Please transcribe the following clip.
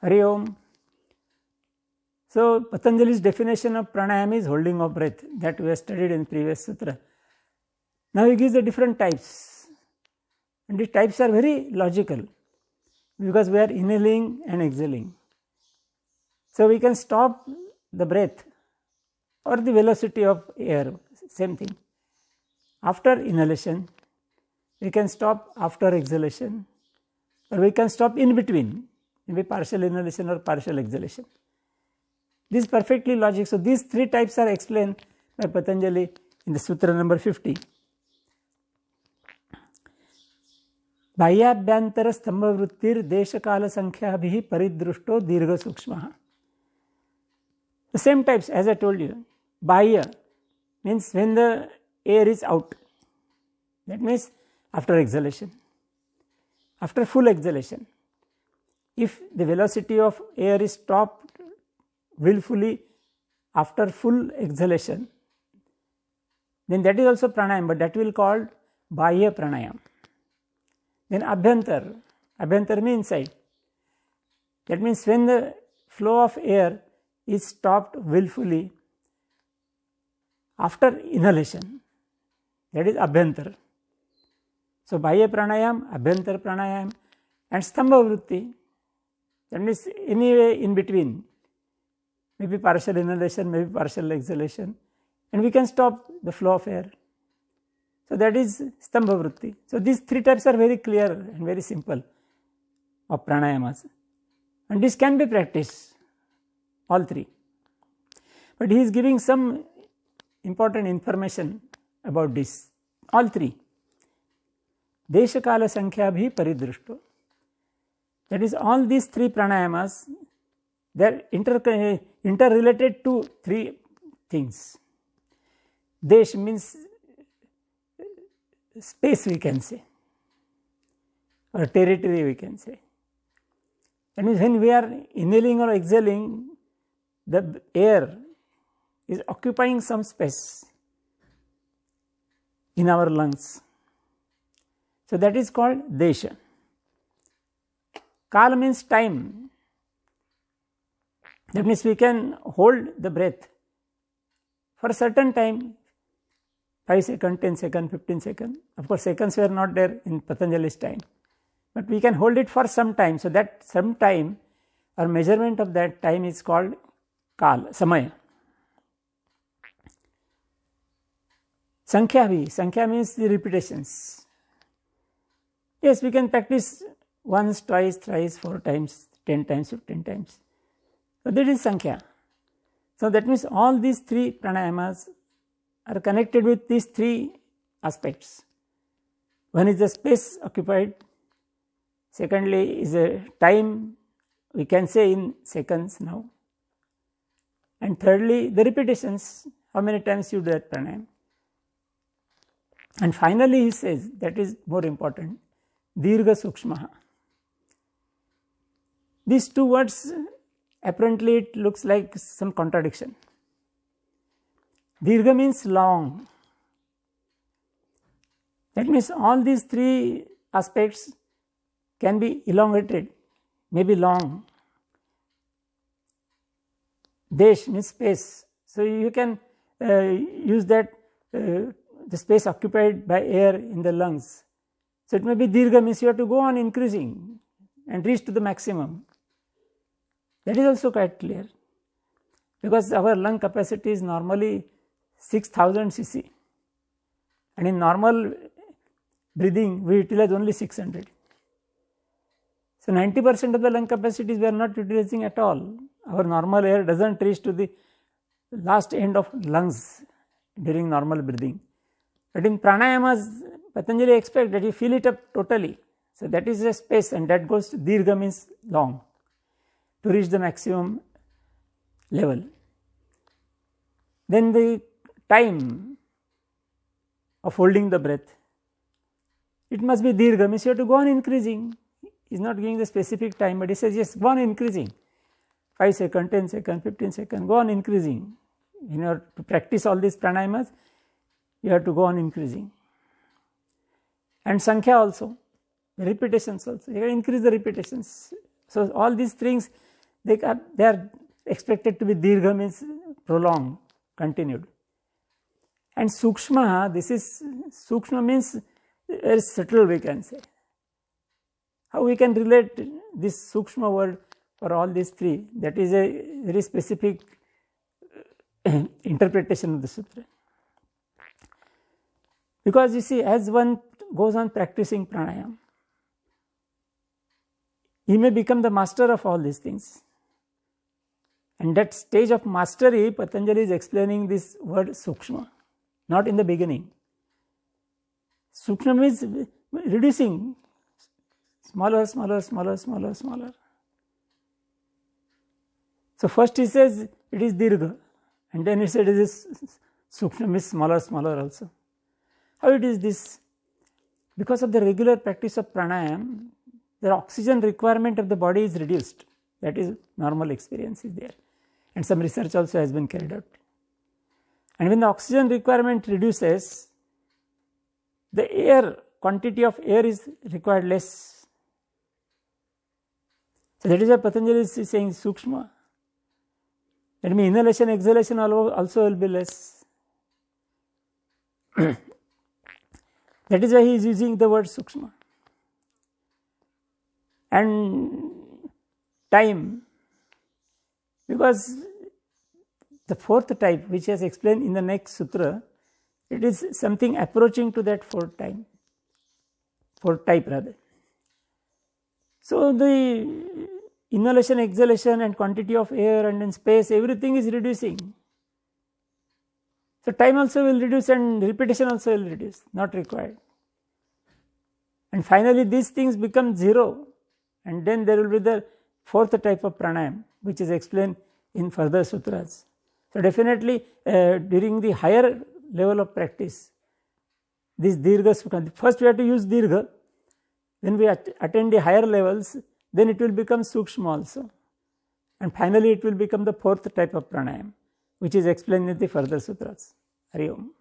Hari Om. So Patanjali's definition of pranayama is holding of breath, that we have studied in previous sutra. Now he gives the different types, and these types are very logical because we are inhaling and exhaling. So we can stop the breath or the velocity of air, same thing. After inhalation, we can stop after exhalation, or we can stop in between, maybe partial inhalation or partial exhalation. This is perfectly logical. So these three types are explained by Patanjali in the Sutra number 50. बाह्याभ्यंतर स्तंभ वृत्तिर देश काल संख्या भी परिदृष्टो दीर्घ सूक्ष्म. The same types as I told you. Bahya means when the air is out. That means after exhalation, after full exhalation. If the velocity of air is stopped willfully after full exhalation, then that is also pranayam, but that will be called bahya pranayam. Then abhyantar, abhyantar means inside. That means when the flow of air is stopped willfully after inhalation, that is abhyantar. So bahya pranayam, abhyantar pranayam, and stambha vritti, that means anyway in between, maybe partial inhalation, maybe partial exhalation, and we can stop the flow of air. So that is stambha vritti. So these three types are very clear and very simple of pranayamas, and this can be practiced, all three. But he is giving some important information about this, all three. Desha kala sankhya bhi paridrushto. That is, all these three pranayamas, they are interrelated to three things. Desh means space, we can say, or territory, we can say. That means when we are inhaling or exhaling, the air is occupying some space in our lungs. So that is called desha. Kala means time. That means we can hold the breath for a certain time, 5 seconds, 10 seconds, 15 seconds. Of course, seconds were not there in Patanjali's time, but we can hold it for some time. So that some time or measurement of that time is called kala, samaya. Sankhya bhi, sankhya means the repetitions. Yes, we can practice once, twice, thrice, 4 times, 10 times, 15 times. So that is sankhya. So that means all these three pranayamas are connected with these three aspects. One is the space occupied, secondly is a time, we can say in seconds now, and thirdly the repetitions, how many times you do that pranayam. And finally he says, that is more important, dirgha sukshmaha. These two words, apparently it looks like some contradiction. Dirgha means long. That means all these three aspects can be elongated, maybe long. Desh means space. So you can use that, the space occupied by air in the lungs. So it may be dirgha, means you have to go on increasing and reach to the maximum. That is also quite clear, because our lung capacity is normally 6000 cc, and in normal breathing we utilize only 600. So 90% of the lung capacities we are not utilizing at all. Our normal air doesn't reach to the last end of lungs during normal breathing. But in pranayamas, Patanjali expects that you fill it up totally. So that is a space, and that goes to dirgha, means long, to reach the maximum level. Then the time of holding the breath, it must be dirgha, means you have to go on increasing. He is not giving the specific time, but he says, yes, go on increasing. 5 seconds, 10 seconds, 15 seconds, go on increasing. In order to practice all these pranayamas, you have to go on increasing. And sankhya also, the repetitions also, you have to increase the repetitions. So all these things they are expected to be dirgha, means prolonged, continued. And sukshma, sukshma means very subtle, we can say. How we can relate this sukshma word for all these three? That is a very specific interpretation of the sutra. Because you see, as one goes on practicing pranayama, he may become the master of all these things. And that stage of mastery, Patanjali is explaining this word sukshma, not in the beginning. Sukshma means reducing, smaller, smaller, smaller, smaller, smaller. So first he says it is dirgha, and then he said it is sukshma, means smaller, smaller also. How it is this? Because of the regular practice of pranayama, the oxygen requirement of the body is reduced. That is, normal experience is there. And some research also has been carried out. And when the oxygen requirement reduces, the air, quantity of air is required less. So that is why Patanjali is saying sukshma. That means inhalation, exhalation also will be less. That is why he is using the word sukshma. And time, because the fourth type, which is explained in the next sutra, it is something approaching to that fourth type rather. So the inhalation, exhalation and quantity of air and in space, everything is reducing. So time also will reduce and repetition also will reduce, not required. And finally these things become zero, and then there will be the fourth type of pranayama, which is explained in further sutras. So definitely during the higher level of practice, this dirgha, first we have to use dirgha, when we attain the higher levels, then it will become sukshma also, and finally it will become the fourth type of pranayama, which is explained in the further sutras. Hari Om.